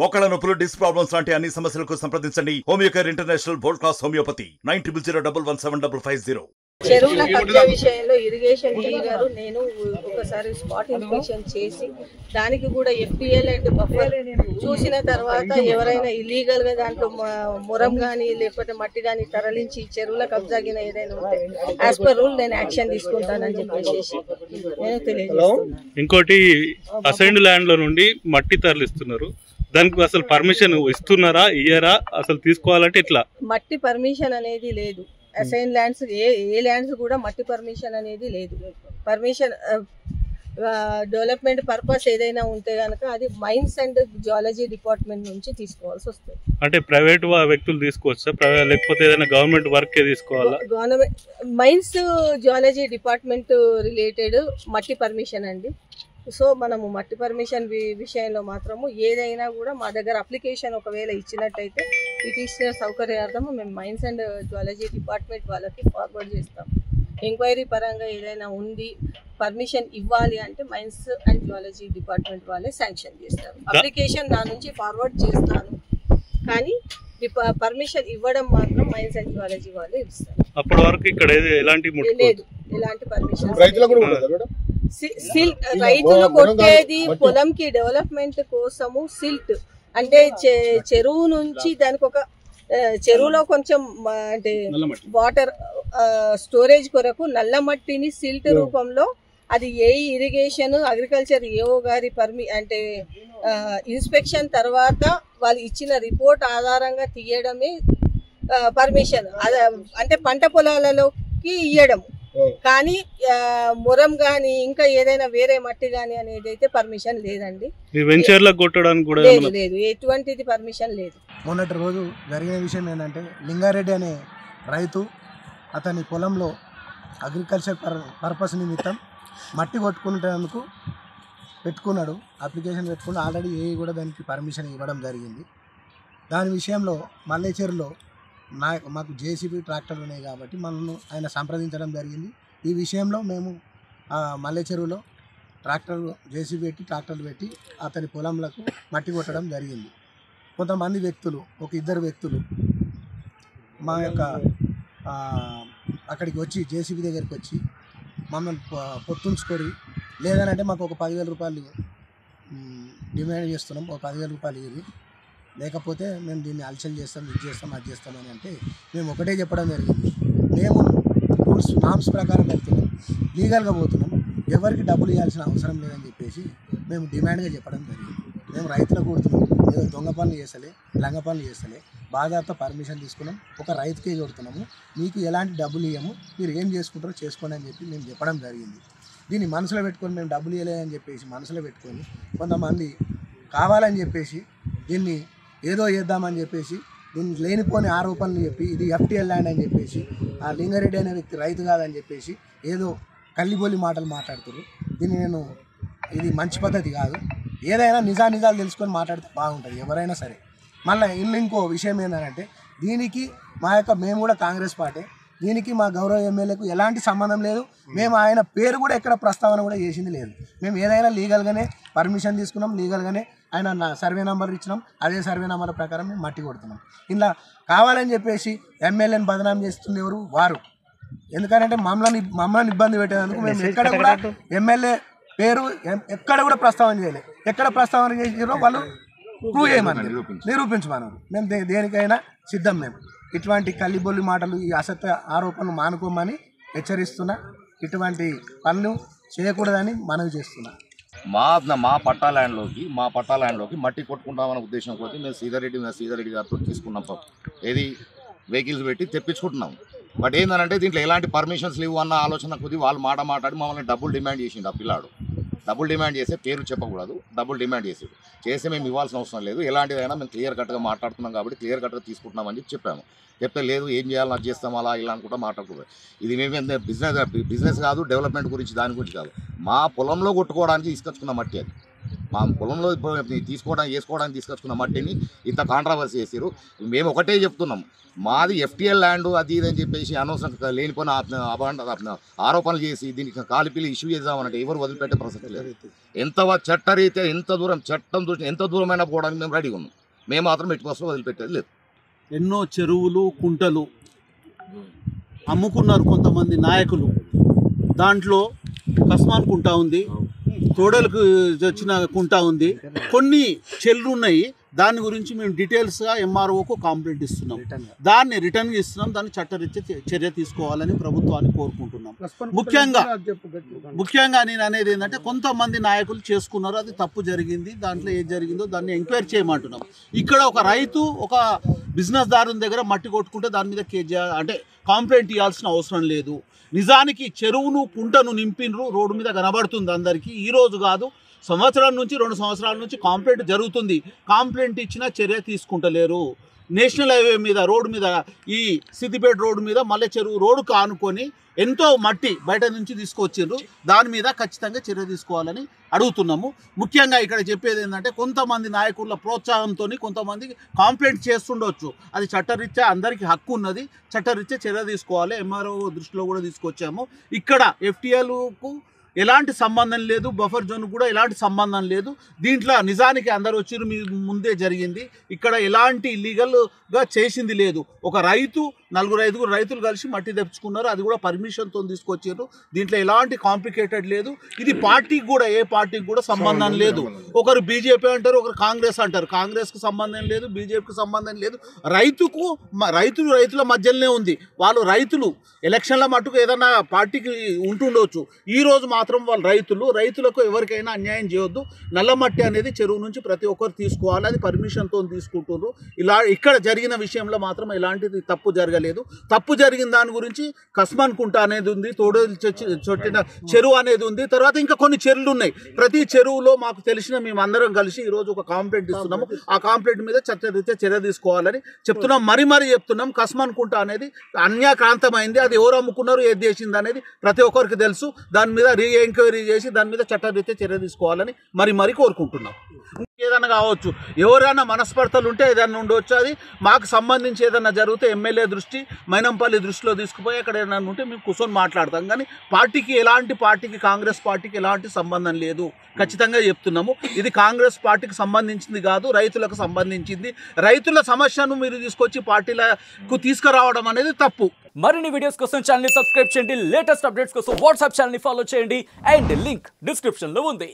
మోకాళ్ళ నొప్పులు, disc problems లాంటి అన్ని సమస్యలకు సంప్రదించండి Homeocare international world class homeopathy 9001175550. చెరువుల కబ్జా విషయంలో ఇరిగేషన్ డీ గారు నేను ఒకసారి స్పాట్ ఇన్స్పెక్షన్ చేసి దానికి కూడా ఎఫ్పిఎల్ అండ్ బఫర్ చూసిన తర్వాత ఎవరైనా ఇల్లీగల్ గా దాంట్లో మురం గానీ లేకపోతే మట్టి గానీ తరలించి చెరువుల కబ్జాగిన ఏదైనా ఉంటే యాజ్ పర్ రూల్ నేను యాక్షన్ తీసుకుంటానని చెప్పేసి నేను తెలియజేస్తున్నాను. ఇంకోటి అసైన్డ్ ల్యాండ్ లో నుండి మట్టి తరలిస్తున్నారు, దానికి అసలు పర్మిషన్ ఇస్తున్నారా ఇయ్యరా? అసలు తీసుకోవాలంటే ఇట్లా మట్టి పర్మిషన్ అనేది లేదు. అసైన్ ల్యాండ్స్ ఏ ల్యాండ్స్ కూడా మట్టి పర్మిషన్ అనేది లేదు. పర్మిషన్ డెవలప్మెంట్ పర్పస్ ఏదైనా ఉంటే కనుక అది మైన్స్ అండ్ జియాలజీ డిపార్ట్మెంట్ నుంచి తీసుకోవాల్సి వస్తుంది. అంటే ప్రైవేట్ వ్యక్తులు తీసుకోవచ్చా, లేకపోతే ఏదైనా గవర్నమెంట్ వర్క్ తీసుకోవాలా? Government mines geology department related మట్టి పర్మిషన్ అండి. సో మనము మట్టి పర్మిషన్ విషయంలో మాత్రము ఏదైనా కూడా మా దగ్గర అప్లికేషన్ ఒకవేళ ఇచ్చినట్టయితే పిటిషనర్ సౌకర్యార్థము మేము మైన్స్ అండ్ జియాలజీ డిపార్ట్మెంట్ వాళ్ళకి ఫార్వర్డ్ చేస్తాం. ఎంక్వైరీ పరంగా ఏదైనా ఉంది పర్మిషన్ ఇవ్వాలి అంటే మైన్స్ అండ్ జియాలజీ డిపార్ట్మెంట్ వాళ్ళే శాంక్షన్ చేస్తారు. అప్లికేషన్ నా నుంచి ఫార్వర్డ్ చేస్తాను, కానీ పర్మిషన్ ఇవ్వడం మాత్రం మైన్స్ అండ్ జియాలజీ వాళ్ళే ఇస్తారు. అప్పటి వరకు ఇక్కడ లేదు, ఎలాంటి పర్మిషన్ రైతులు కొట్టేది పొలంకి డెవలప్మెంట్ కోసము సిల్ట్ అంటే చెరువు నుంచి దానికి ఒక చెరువులో కొంచెం అంటే వాటర్ స్టోరేజ్ కొరకు నల్ల మట్టిని సిల్ట్ రూపంలో అది ఇరిగేషన్ అగ్రికల్చర్ ఏఓ గారి అంటే ఇన్స్పెక్షన్ తర్వాత వాళ్ళు ఇచ్చిన రిపోర్ట్ ఆధారంగా తీయడమే పర్మిషన్. అంటే పంట పొలాలలోకి ఇయ్యడం, కానీ మురం గాని ఇంకా ఏదైనా వేరే మట్టి గాని అనేది అయితే పర్మిషన్ లేదండి. లేదు, ఎటువంటిది పర్మిషన్ లేదు. మొన్నటి రోజు జరిగిన విషయం ఏంటంటే లింగారెడ్డి అనే రైతు అతని పొలంలో అగ్రికల్చర్ పర్పస్ నిమిత్తం మట్టి కొట్టుకునేందుకు పెట్టుకున్నాడు, అప్లికేషన్ పెట్టుకుని ఆల్రెడీ కూడా దానికి పర్మిషన్ ఇవ్వడం జరిగింది. దాని విషయంలో మల్లేచెరులో మాకు జేసీబీ ట్రాక్టర్లు ఉన్నాయి కాబట్టి మనల్ని ఆయన సంప్రదించడం జరిగింది. ఈ విషయంలో మేము మల్లేచెరువులో జేసీబీ పెట్టి ట్రాక్టర్లు పెట్టి అతని పొలంలకు మట్టి కొట్టడం జరిగింది. కొంతమంది వ్యక్తులు, ఇద్దరు వ్యక్తులు మా యొక్క అక్కడికి వచ్చి జేసీబీ దగ్గరికి వచ్చి మమ్మల్ని పొత్తుంచుకొని లేదనంటే మాకు ఒక 10,000 రూపాయలు డిమాండ్ చేస్తున్నాం, ఒక 10,000 రూపాయలు ఇవి, లేకపోతే మేము దీన్ని అలచల్ చేస్తాం, ఇది చేస్తాం, అది చేస్తామని అంటే మేము ఒకటే చెప్పడం జరిగింది. మేము రూల్స్ నామ్స్ ప్రకారం వెళ్తున్నాం, లీగల్గా పోతున్నాం, ఎవరికి డబ్బులు ఇవ్వాల్సిన అవసరం లేదని చెప్పేసి మేము డిమాండ్గా చెప్పడం జరిగింది. మేము రైతులకు కొడుతున్నాం, ఏదో దొంగ పనులు చేస్తలే, లంగ పనులు చేస్తలే, బాధ్యత పర్మిషన్ తీసుకున్నాం, ఒక రైతుకే కొడుతున్నాము, మీకు ఎలాంటి డబ్బులు ఇవ్వము, మీరు ఏం చేసుకుంటారో చేసుకోండి అని చెప్పి మేము చెప్పడం జరిగింది. దీన్ని మనసులో పెట్టుకొని మేము డబ్బులు ఇవ్వలేదని చెప్పేసి మనసులో పెట్టుకొని కొంతమంది కావాలని చెప్పేసి దీన్ని ఏదో చేద్దామని చెప్పేసి దీన్ని లేనిపోని ఆరోపణలు చెప్పి ఇది ఎఫ్టీఎల్ ల్యాండ్ అని చెప్పేసి ఆ లింగారెడ్డి అనే వ్యక్తి రైతు కాదని చెప్పేసి ఏదో కల్లిబోలి మాటలు మాట్లాడుతారు. ఇది మంచి పద్ధతి కాదు. ఏదైనా నిజాలు తెలుసుకొని మాట్లాడితే బాగుంటుంది ఎవరైనా సరే. మళ్ళీ ఇంకో విషయం ఏంటంటే దీనికి మేము కూడా కాంగ్రెస్ పార్టీ, దీనికి మా గౌరవ ఎమ్మెల్యేకు ఎలాంటి సంబంధం లేదు. మేము ఆయన పేరు కూడా ఎక్కడ ప్రస్తావన కూడా చేసింది లేదు. మేము ఏదైనా లీగల్గానే పర్మిషన్ తీసుకున్నాం, లీగల్గానే ఆయన సర్వే నెంబర్ ఇచ్చినాం, అదే సర్వే నెంబర్ ప్రకారం మేము మట్టి కొడుతున్నాం. ఇలా కావాలని చెప్పేసి ఎమ్మెల్యేని బదనాం చేస్తుంది ఎవరు? వారు. ఎందుకంటే మమ్మల్ని ఇబ్బంది పెట్టేందుకు మేము ఎక్కడ కూడా ఎమ్మెల్యే పేరు ఎక్కడ కూడా ప్రస్తావన చేయలేదు. ఎక్కడ ప్రస్తావన చేసిరో వాళ్ళు ప్రూవ్ చేయమని నిరూపించమన్నారు. మేము దేనికైనా సిద్ధం. మేము ఇటువంటి కల్లిబొల్లి మాటలు, ఈ అసత్య ఆరోపణలు మానుకోమని హెచ్చరిస్తున్నా. ఇటువంటి పనులు చేయకూడదని మనవి చేస్తున్నా. మా పట్టాల్యాండ్లోకి మట్టి కొట్టుకుంటామనే ఉద్దేశం కొద్ది మేము సీతారెడ్డి గారితో తీసుకున్నాం. ఏది వెహికల్స్ పెట్టి తెప్పించుకుంటున్నాం. బట్ ఏంటంటే దీంట్లో ఎలాంటి పర్మిషన్స్ లేవు అన్న ఆలోచన కొద్ది వాళ్ళు మాట్లాడి మమ్మల్ని డబ్బులు డిమాండ్ చేసిండు. ఆ పిల్లాడు డబ్బులు డిమాండ్ చేస్తే పేరు చెప్పకూడదు, డబ్బులు డిమాండ్ చేస్తే మేము ఇవ్వాల్సిన అవసరం లేదు, ఎలాంటిదైనా మేము క్లియర్ కట్గా మాట్లాడుతున్నాం కాబట్టి క్లియర్ కట్గా తీసుకుంటున్నామని చెప్పాము. చెప్తే లేదు ఏం చేయాలని అది చేస్తాం అలా ఇలా అనుకుంటా మాట్లాడుకోవాలి. ఇది మేము బిజినెస్ కాదు, డెవలప్మెంట్ గురించి దాని గురించి కాదు, మా పొలంలో కొట్టుకోవడానికి తీసుకొచ్చుకున్న మట్టి అది. మా పొలంలో వేసుకోవడానికి తీసుకొచ్చుకున్న మట్టిని ఇంత కాంట్రవర్సీ చేసారు. మేము ఒకటే చెప్తున్నాం, మాది FTL ల్యాండ్ అది ఇది అని చెప్పేసి అనవసరంగా లేనిపోయిన ఆరోపణలు చేసి దీనికి కాలిపిల్లి ఇష్యూ చేద్దామనంటే ఎవరు వదిలిపెట్టే ప్రసక్తి లేదు. చట్టరీత్యా చట్టం చూసి ఎంత దూరమైనా పోవడానికి మేము రెడీగా ఉన్నాం. మేము మాత్రం ఎట్టి కోసం వదిలిపెట్టేది లేదు. ఎన్నో చెరువులు కుంటలు అమ్ముకున్నారు కొంతమంది నాయకులు. దాంట్లో కస్మాన్ కుంట ఉంది, తోడలకు వచ్చిన కుంట ఉంది, కొన్ని చెల్లు ఉన్నాయి. దాని గురించి మేము డీటెయిల్స్గా MROకు కంప్లైంట్ ఇస్తున్నాం. దాన్ని రిటర్న్గా ఇస్తున్నాం. దాన్ని చట్టరీత్యా చర్య తీసుకోవాలని ప్రభుత్వాన్ని కోరుకుంటున్నాం. ముఖ్యంగా నేను అనేది ఏంటంటే కొంతమంది నాయకులు చేసుకున్నారు, అది తప్పు జరిగింది. దాంట్లో ఏది జరిగిందో దాన్ని ఎంక్వైరీ చేయమంటున్నాం. ఇక్కడ ఒక రైతు ఒక బిజినెస్ దారుని దగ్గర మట్టి కొట్టుకుంటే దాని మీద అంటే కంప్లైంట్ ఇవ్వాల్సిన అవసరం లేదు. నిజానికి చెరువును కుంటను నింపినరు, రోడ్డు మీద కనబడుతుంది అందరికీ. ఈరోజు కాదు, సంవత్సరం నుంచి 2 సంవత్సరాల నుంచి కంప్లైంట్ జరుగుతుంది. కంప్లైంట్ ఇచ్చినా చర్య తీసుకుంటలేరు. నేషనల్ హైవే మీద రోడ్డు మీద ఈ సిద్దిపేట రోడ్డు మీద మల్లె చెరువు రోడ్డు కానుకొని ఎంతో మట్టి బయట నుంచి తీసుకొచ్చిండ్రు. దాని మీద ఖచ్చితంగా చర్య తీసుకోవాలని అడుగుతున్నాము. ముఖ్యంగా ఇక్కడ చెప్పేది ఏంటంటే కొంతమంది నాయకుల ప్రోత్సాహంతో కొంతమంది కంప్లైంట్ చేస్తుండొచ్చు. అది చట్టరీత్యా అందరికీ హక్కు ఉన్నది. చట్టరీత్యా చర్య తీసుకోవాలి. MRO దృష్టిలో కూడా తీసుకొచ్చాము. ఇక్కడ FTLకు ఎలాంటి సంబంధం లేదు, బఫర్ జోన్ కూడా ఎలాంటి సంబంధం లేదు. దీంట్లో నిజానికి అందరు వచ్చి మీ ముందే జరిగింది. ఇక్కడ ఎలాంటి ఇల్లీగల్గా చేసింది లేదు. ఒక రైతు 4-5 రైతులు కలిసి మట్టి తెచ్చుకున్నారు. అది కూడా పర్మిషన్తో తీసుకొచ్చారు. దీంట్లో ఎలాంటి కాంప్లికేటెడ్ లేదు. ఇది పార్టీకి కూడా ఏ పార్టీకి కూడా సంబంధం లేదు. ఒకరు BJP అంటారు, ఒకరు కాంగ్రెస్ అంటారు. కాంగ్రెస్కి సంబంధం లేదు, BJPకి సంబంధం లేదు. రైతుల మధ్యలోనే ఉంది. వాళ్ళు రైతులు ఎలక్షన్ల మట్టుకు ఏదైనా పార్టీకి ఉంటుండొచ్చు. ఈరోజు మాత్రం వాళ్ళు రైతులకు ఎవరికైనా అన్యాయం చేయొద్దు. నల్లమట్టి అనేది చెరువు నుంచి ప్రతి ఒక్కరు తీసుకోవాలి. అది పర్మిషన్తో తీసుకుంటున్నారు. ఇక్కడ జరిగిన విషయంలో మాత్రం ఎలాంటిది తప్పు జరగలేదు. తప్పు జరిగిన దాని గురించి కస్మాన్ కుంట అనేది ఉంది, తోడేలు చొట్టిన చెరువు అనేది ఉంది. తర్వాత ఇంకా కొన్ని చెరువులు ఉన్నాయి. ప్రతి చెరువులో మాకు తెలిసిన మేమందరం కలిసి ఈరోజు ఒక కంప్లైంట్ ఇస్తున్నాము. ఆ కంప్లైంట్ మీద చట్టరీత్యా చర్య తీసుకోవాలని చెప్తున్నాం. మరీ చెప్తున్నాం. కస్మాన్ కుంట అనేది అన్యాక్రాంతమైంది. అది ఎవరు అమ్ముకున్నారు, ఏది చేసింది అనేది ప్రతి ఒక్కరికి తెలుసు. దాని మీద ఎంక్వైరీ చేసి దాని మీద చట్టరీత్యా చర్య తీసుకోవాలని మరీ కోరుకుంటున్నాం. ఏదైనా కావచ్చు, ఎవరైనా మనస్పర్ధలు ఉంటే ఏదైనా ఉండవచ్చు. అది మాకు సంబంధించి ఏదైనా జరిగితే ఎమ్మెల్యే దృష్టి, మైనంపల్లి దృష్టిలో తీసుకుపోయి అక్కడ ఏదైనా ఉంటే మేము కూర్చొని మాట్లాడతాం. కానీ కాంగ్రెస్ పార్టీకి ఎలాంటి సంబంధం లేదు. ఖచ్చితంగా చెప్తున్నాము. ఇది కాంగ్రెస్ పార్టీకి సంబంధించింది కాదు, రైతులకు సంబంధించింది. రైతుల సమస్యను మీరు తీసుకొచ్చి పార్టీలకు తీసుకురావడం అనేది తప్పు. మరిన్ని వీడియోస్ కోసం ఛానల్ ని సబ్స్క్రైబ్ చేయండి. లేటెస్ట్ అప్డేట్స్ కోసం వాట్సాప్ ఛానల్ ని ఫాలో చేయండి. అండ్ లింక్ డిస్క్రిప్షన్ లో ఉంది.